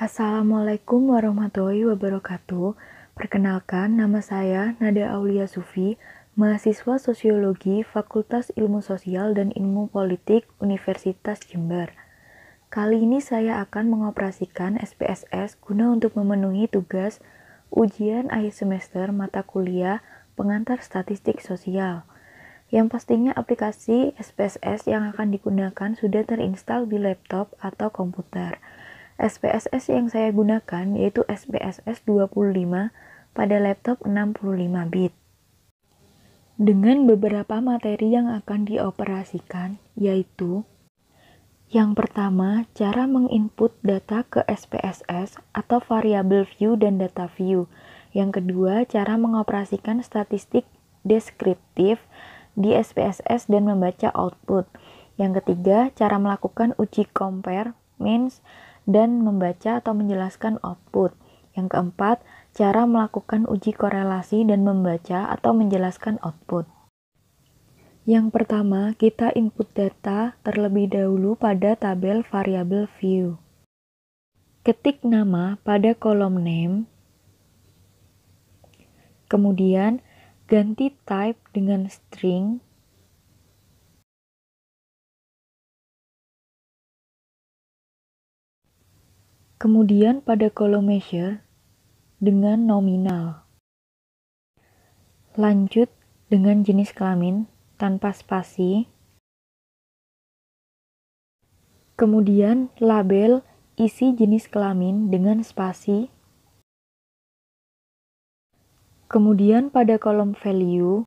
Assalamualaikum warahmatullahi wabarakatuh. Perkenalkan, nama saya Nada Aulia Sufi, mahasiswa Sosiologi Fakultas Ilmu Sosial dan Ilmu Politik Universitas Jember. Kali ini saya akan mengoperasikan SPSS guna untuk memenuhi tugas ujian akhir semester mata kuliah pengantar statistik sosial. Yang pastinya aplikasi SPSS yang akan digunakan sudah terinstal di laptop atau komputer. SPSS yang saya gunakan yaitu SPSS 25 pada laptop 65 bit. Dengan beberapa materi yang akan dioperasikan, yaitu yang pertama, cara menginput data ke SPSS atau variable view dan data view. Yang kedua, cara mengoperasikan statistik deskriptif di SPSS dan membaca output. Yang ketiga, cara melakukan uji compare, means, dan membaca atau menjelaskan output. Yang keempat, cara melakukan uji korelasi dan membaca atau menjelaskan output. Yang pertama, kita input data terlebih dahulu pada tabel variabel view. Ketik nama pada kolom name, kemudian ganti type dengan string, kemudian pada kolom measure dengan nominal. Lanjut dengan jenis kelamin tanpa spasi, kemudian label isi jenis kelamin dengan spasi, kemudian pada kolom value,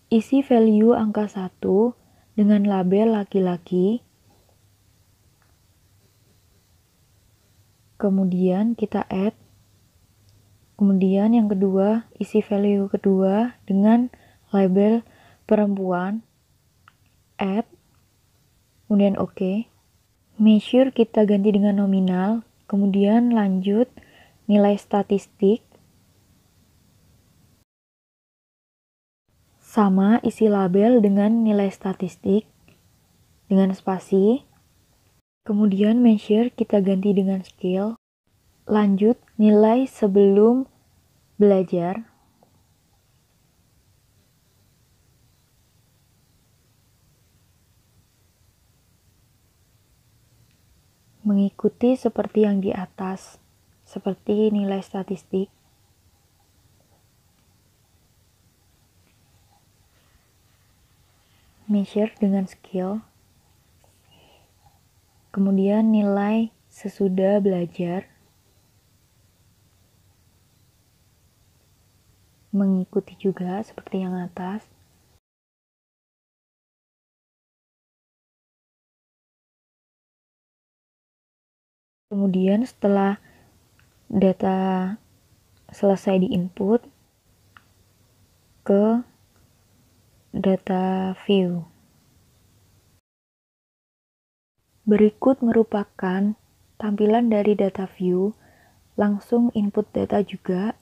isi value angka 1 dengan label laki-laki, kemudian kita add, kemudian yang kedua, isi value kedua dengan label perempuan, add, kemudian OK. Measure kita ganti dengan nominal, kemudian lanjut nilai statistik, sama isi label dengan nilai statistik, dengan spasi, kemudian measure kita ganti dengan scale, lanjut nilai sebelum belajar, mengikuti seperti yang di atas, seperti nilai statistik. Measure dengan skill, kemudian nilai sesudah belajar, mengikuti juga seperti yang atas. Kemudian setelah data selesai diinput ke data view. Berikut merupakan tampilan dari data view, langsung input data juga.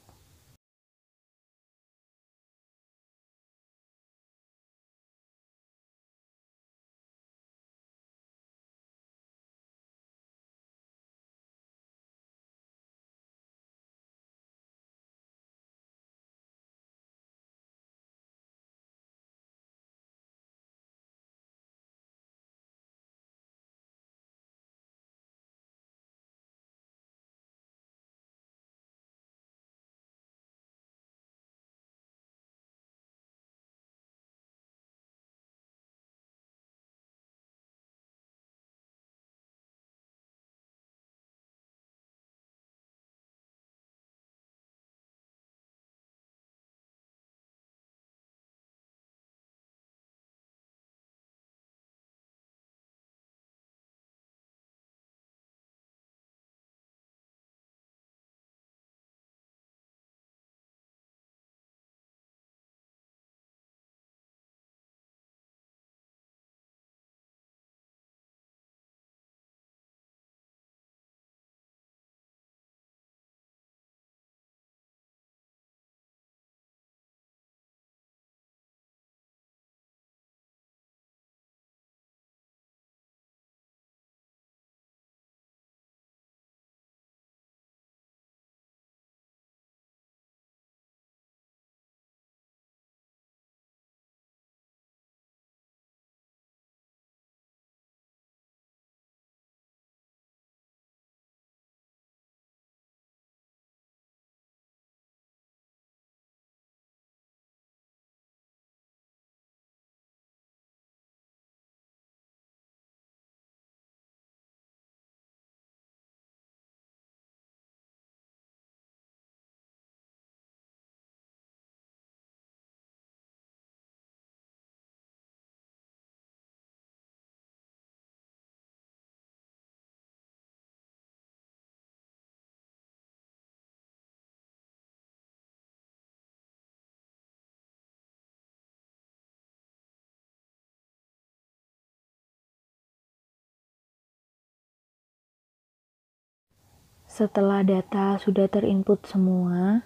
Setelah data sudah terinput semua,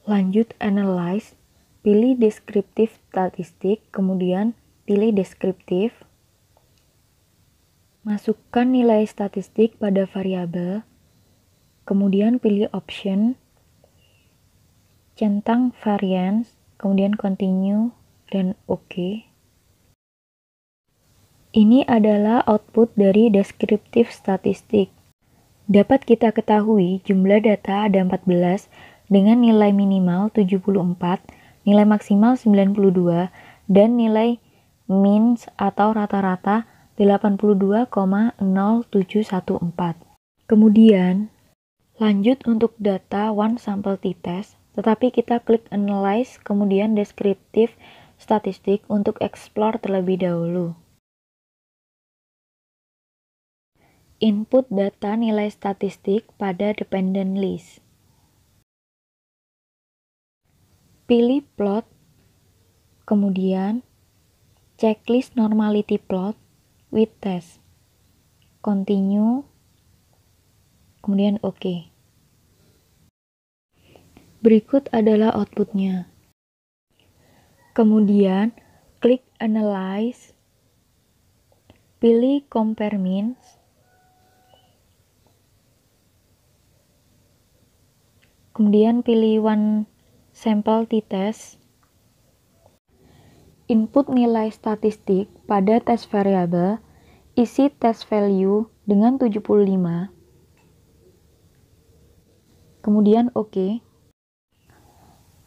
lanjut analyze, pilih deskriptif statistik, kemudian pilih deskriptif, masukkan nilai statistik pada variabel, kemudian pilih option, centang variance, kemudian continue, dan OK. Ini adalah output dari deskriptif statistik. Dapat kita ketahui jumlah data ada 14 dengan nilai minimal 74, nilai maksimal 92, dan nilai means atau rata-rata 82,0714. Kemudian, lanjut untuk data one sample t-test, tetapi kita klik analyze, kemudian deskriptif statistik untuk explore terlebih dahulu. Input data nilai statistik pada dependent list. Pilih plot, kemudian checklist normality plot with test. Continue, kemudian OK. Berikut adalah outputnya. Kemudian, klik Analyze, pilih Compare Means, kemudian pilih One Sample t-test, input nilai statistik pada test variable, isi test value dengan 75, kemudian OK.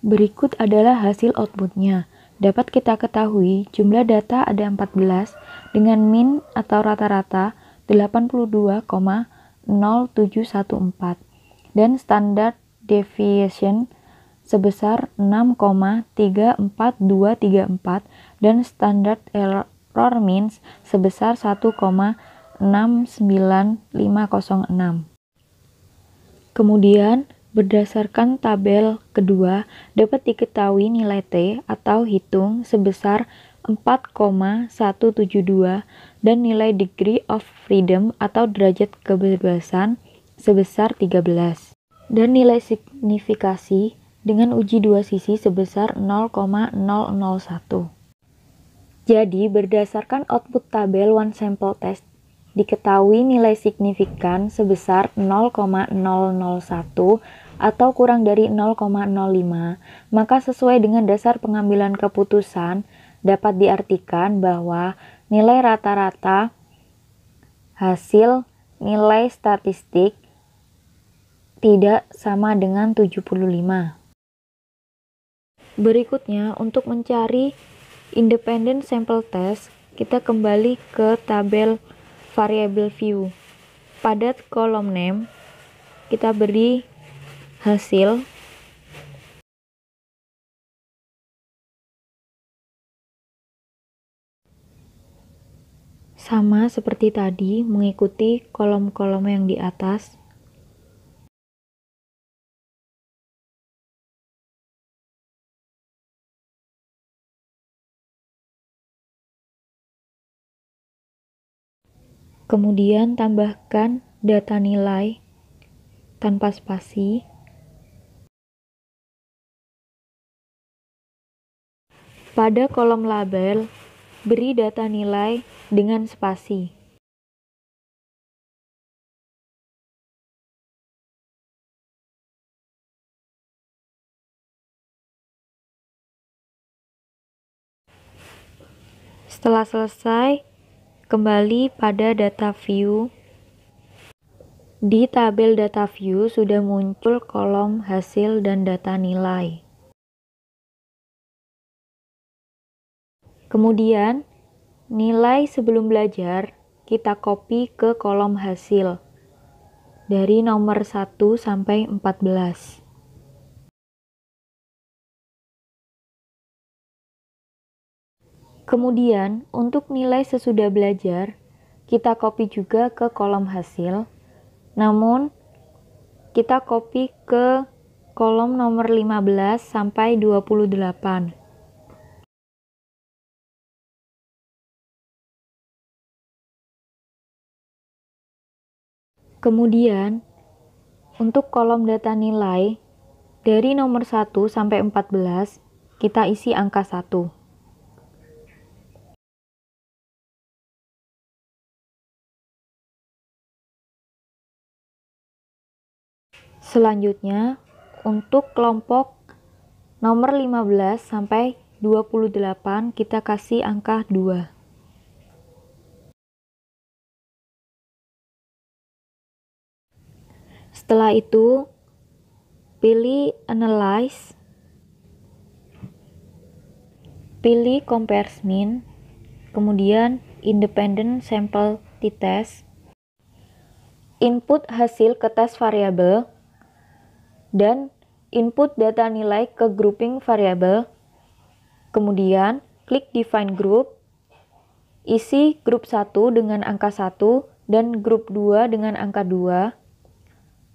Berikut adalah hasil outputnya. Dapat kita ketahui jumlah data ada 14 dengan min atau rata-rata 82,0714 dan standard deviation sebesar 6,34234 dan standard error means sebesar 1,69506. Kemudian, berdasarkan tabel kedua, dapat diketahui nilai T atau hitung sebesar 4,172 dan nilai degree of freedom atau derajat kebebasan sebesar 13. Dan nilai signifikasi dengan uji dua sisi sebesar 0,001. Jadi, berdasarkan output tabel one sample test, diketahui nilai signifikan sebesar 0,001 atau kurang dari 0,05, maka sesuai dengan dasar pengambilan keputusan dapat diartikan bahwa nilai rata-rata hasil nilai statistik tidak sama dengan 75. Berikutnya, untuk mencari independent sample test, kita kembali ke tabel variable view. Pada kolom name, kita beri hasil, sama seperti tadi, mengikuti kolom-kolom yang di atas. Kemudian tambahkan data nilai tanpa spasi. Pada kolom label, beri data nilai dengan spasi. Setelah selesai, kembali pada data view. Di tabel data view sudah muncul kolom hasil dan data nilai. Kemudian, nilai sebelum belajar kita copy ke kolom hasil dari nomor 1 sampai 14. Kemudian, untuk nilai sesudah belajar, kita copy juga ke kolom hasil, namun kita copy ke kolom nomor 15 sampai 28. Kemudian, untuk kolom data nilai, dari nomor 1 sampai 14, kita isi angka 1. Selanjutnya, untuk kelompok nomor 15 sampai 28, kita kasih angka 2. Setelah itu, pilih Analyze, pilih Compares Mean, kemudian Independent Sample T-Test, input hasil ke tes variabel, dan input data nilai ke grouping variabel. Kemudian, klik Define Group, isi grup 1 dengan angka 1 dan grup 2 dengan angka 2.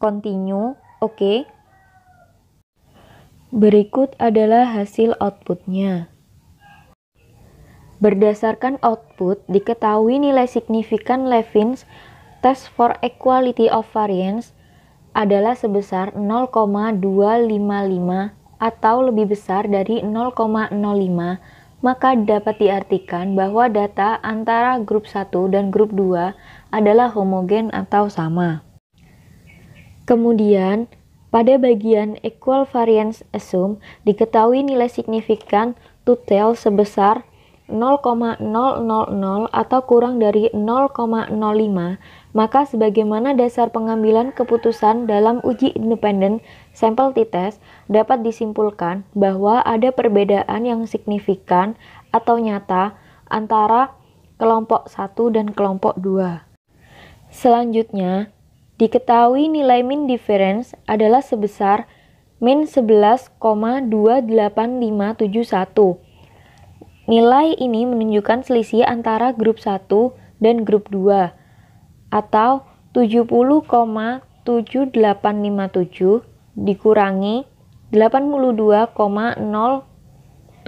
Continue, oke. Berikut adalah hasil outputnya. Berdasarkan output, diketahui nilai signifikan Levin's Test for Equality of Variance adalah sebesar 0,255 atau lebih besar dari 0,05, maka dapat diartikan bahwa data antara grup 1 dan grup 2 adalah homogen atau sama. Kemudian, pada bagian Equal Variance Assume, diketahui nilai signifikan to-tail sebesar 0,000 atau kurang dari 0,05, maka sebagaimana dasar pengambilan keputusan dalam uji independen sampel t-test dapat disimpulkan bahwa ada perbedaan yang signifikan atau nyata antara kelompok 1 dan kelompok 2. Selanjutnya, diketahui nilai mean difference adalah sebesar min 11,28571. Nilai ini menunjukkan selisih antara grup 1 dan grup 2, atau 70,7857 dikurangi 82,0714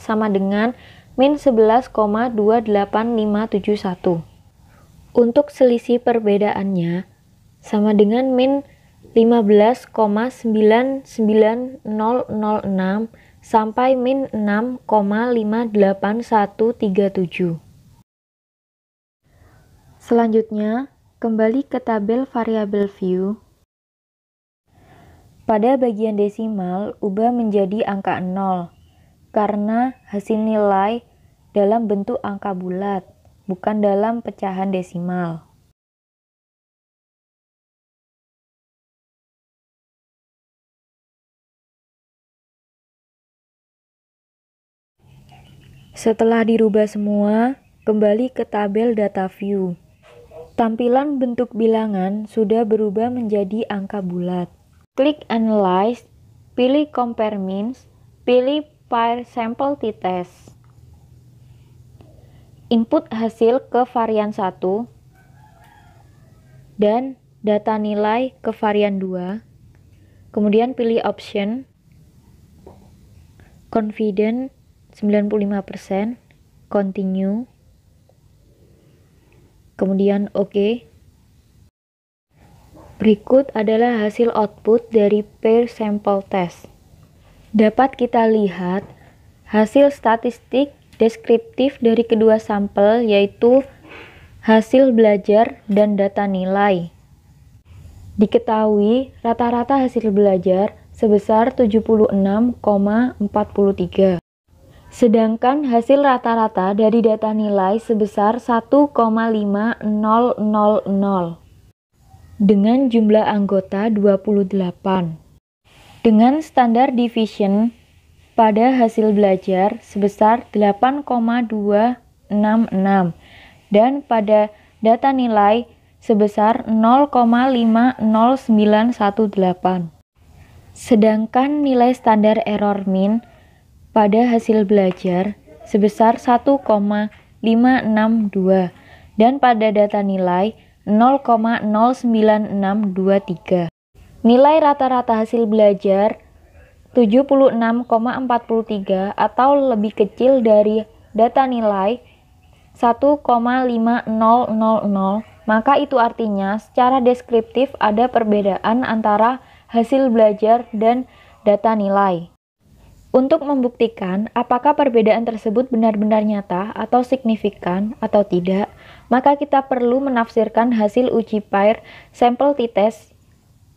sama dengan min 11,28571. Untuk selisih perbedaannya sama dengan min 15,99006 sampai min 6,58137. Selanjutnya, kembali ke tabel variabel view. Pada bagian desimal, ubah menjadi angka 0, karena hasil nilai dalam bentuk angka bulat, bukan dalam pecahan desimal. Setelah dirubah semua, kembali ke tabel data view. Tampilan bentuk bilangan sudah berubah menjadi angka bulat. Klik Analyze, pilih Compare Means, pilih Pair Sample T-Test. Input hasil ke varian 1 dan data nilai ke varian 2. Kemudian pilih Option, Confident 95%, Continue, kemudian OK. Berikut adalah hasil output dari pair sample test. Dapat kita lihat hasil statistik deskriptif dari kedua sampel, yaitu hasil belajar dan data nilai. Diketahui rata-rata hasil belajar sebesar 76,43. Sedangkan hasil rata-rata dari data nilai sebesar 1,5000 dengan jumlah anggota 28. Dengan standar deviation pada hasil belajar sebesar 8,266 dan pada data nilai sebesar 0,50918. Sedangkan nilai standar error mean pada hasil belajar sebesar 1,562 dan pada data nilai 0,09623. Nilai rata-rata hasil belajar 76,43 atau lebih kecil dari data nilai 1,5000, maka itu artinya secara deskriptif ada perbedaan antara hasil belajar dan data nilai. Untuk membuktikan apakah perbedaan tersebut benar-benar nyata atau signifikan atau tidak, maka kita perlu menafsirkan hasil uji pair sampel t-test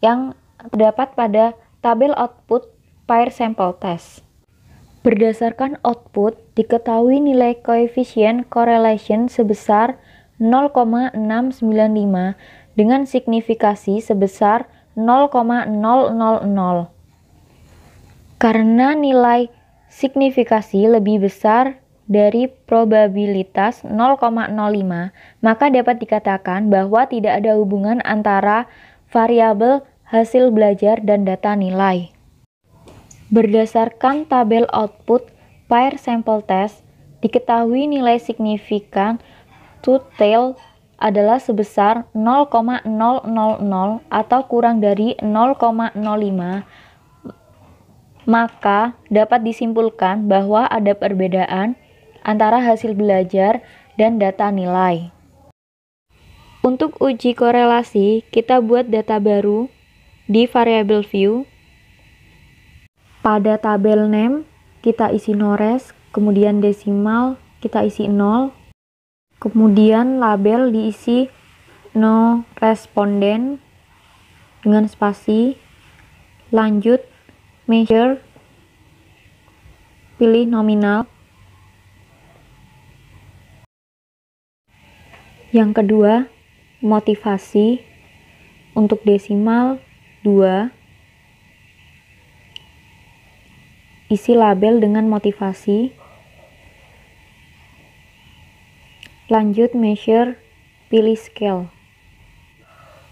yang terdapat pada tabel output pair sample test. Berdasarkan output, diketahui nilai koefisien correlation sebesar 0,695 dengan signifikasi sebesar 0,000. Karena nilai signifikasi lebih besar dari probabilitas 0,05, maka dapat dikatakan bahwa tidak ada hubungan antara variabel hasil belajar dan data nilai. Berdasarkan tabel output pair sample test, diketahui nilai signifikan two-tailed adalah sebesar 0,000 atau kurang dari 0,05, maka dapat disimpulkan bahwa ada perbedaan antara hasil belajar dan data nilai. Untuk uji korelasi, kita buat data baru di variable view. Pada tabel name, kita isi no-res, kemudian desimal, kita isi 0, kemudian label diisi no respondent dengan spasi, lanjut measure, pilih nominal. Yang kedua, motivasi. Untuk desimal 2, isi label dengan motivasi. Lanjut measure, pilih scale.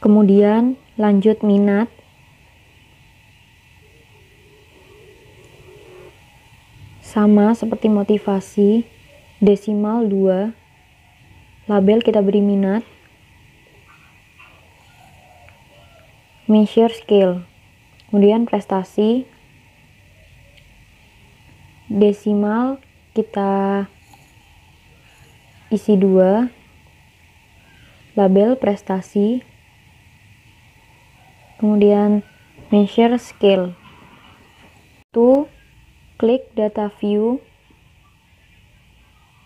Kemudian lanjut minat. Sama seperti motivasi, desimal 2, label kita beri minat, measure scale, kemudian prestasi, desimal kita isi 2, label prestasi, kemudian measure scale. Klik data view,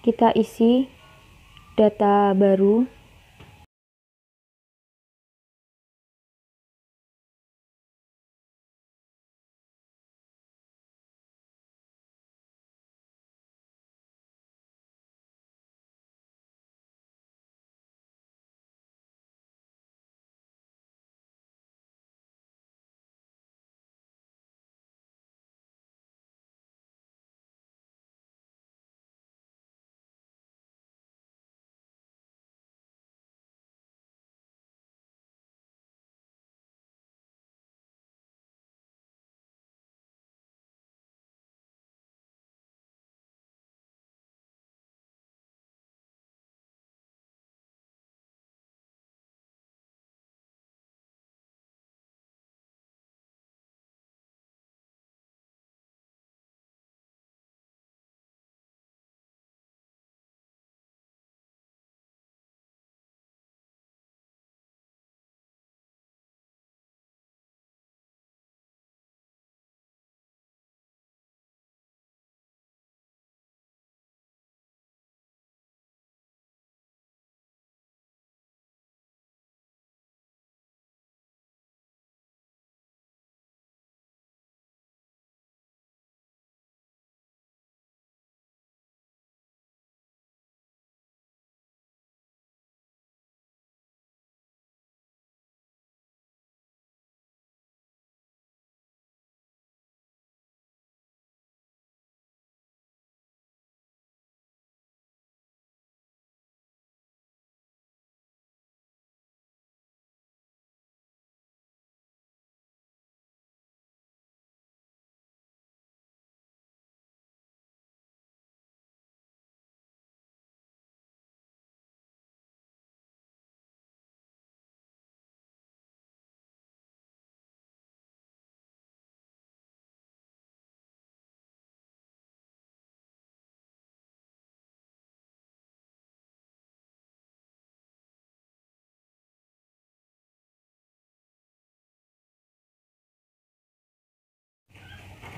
kita isi data baru,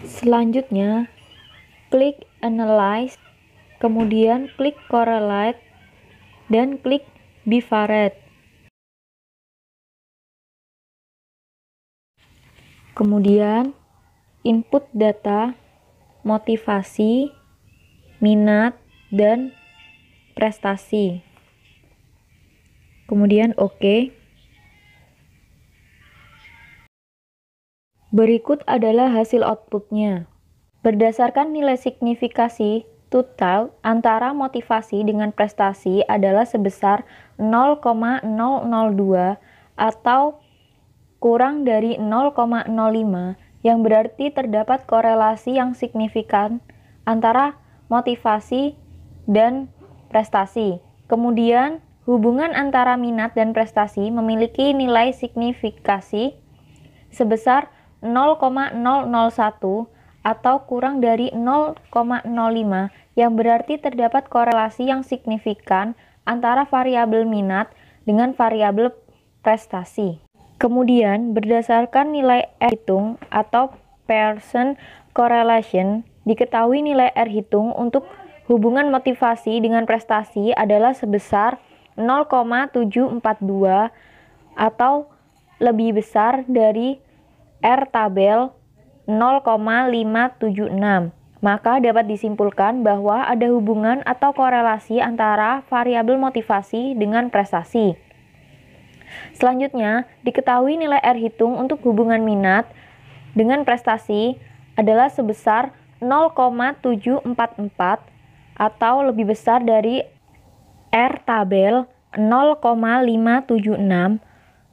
Selanjutnya, klik Analyze, kemudian klik Correlate, dan klik Bivariate. Kemudian, input data, motivasi, minat, dan prestasi. Kemudian OK. Berikut adalah hasil outputnya. Berdasarkan nilai signifikasi, total antara motivasi dengan prestasi adalah sebesar 0,002 atau kurang dari 0,05, yang berarti terdapat korelasi yang signifikan antara motivasi dan prestasi. Kemudian, hubungan antara minat dan prestasi memiliki nilai signifikasi sebesar 0,001 atau kurang dari 0,05, yang berarti terdapat korelasi yang signifikan antara variabel minat dengan variabel prestasi. Kemudian, berdasarkan nilai R hitung atau Pearson correlation, diketahui nilai R hitung untuk hubungan motivasi dengan prestasi adalah sebesar 0,742 atau lebih besar dari R tabel 0,576. Maka dapat disimpulkan bahwa ada hubungan atau korelasi antara variabel motivasi dengan prestasi. Selanjutnya, diketahui nilai R hitung untuk hubungan minat dengan prestasi adalah sebesar 0,744 atau lebih besar dari R tabel 0,576.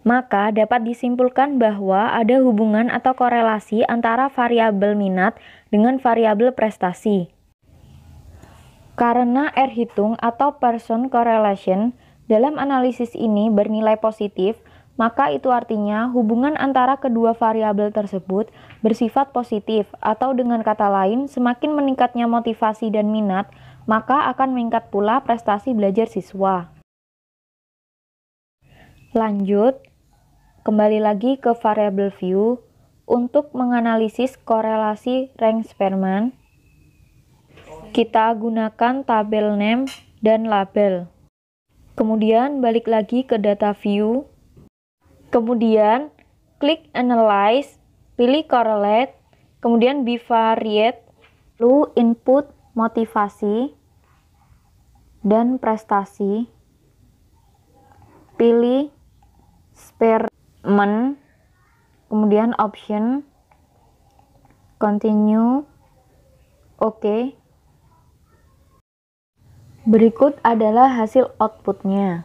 Maka dapat disimpulkan bahwa ada hubungan atau korelasi antara variabel minat dengan variabel prestasi. Karena R hitung atau Pearson correlation dalam analisis ini bernilai positif, maka itu artinya hubungan antara kedua variabel tersebut bersifat positif, atau dengan kata lain, semakin meningkatnya motivasi dan minat, maka akan meningkat pula prestasi belajar siswa. Lanjut, kembali lagi ke variabel view. Untuk menganalisis korelasi rank Spearman, kita gunakan tabel name dan label. Kemudian balik lagi ke data view. Kemudian klik Analyze, pilih Correlate, kemudian Bivariate, lalu input motivasi dan prestasi. Pilih Spearman, kemudian option, continue, OK. Berikut adalah hasil outputnya.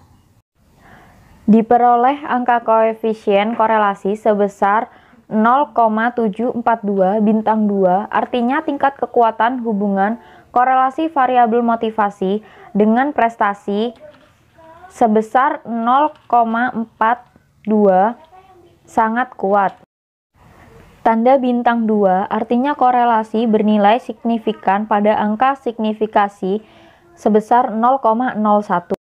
Diperoleh angka koefisien korelasi sebesar 0,742 bintang 2, artinya tingkat kekuatan hubungan korelasi variabel motivasi dengan prestasi sebesar 0,42 sangat kuat. Tanda bintang 2 artinya korelasi bernilai signifikan pada angka signifikasi sebesar 0,01.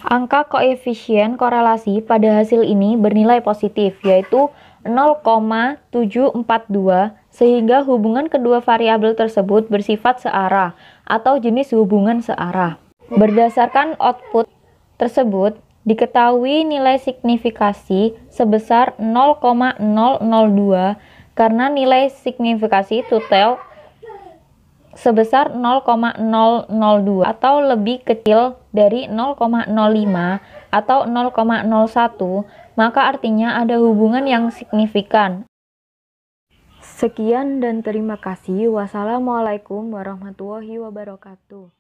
Angka koefisien korelasi pada hasil ini bernilai positif, yaitu 0,742, sehingga hubungan kedua variabel tersebut bersifat searah atau jenis hubungan searah. Berdasarkan output tersebut, diketahui nilai signifikasi sebesar 0,002 karena nilai signifikasi total sebesar 0,002 atau lebih kecil dari 0,05 atau 0,01, maka artinya ada hubungan yang signifikan. Sekian dan terima kasih. Wassalamualaikum warahmatullahi wabarakatuh.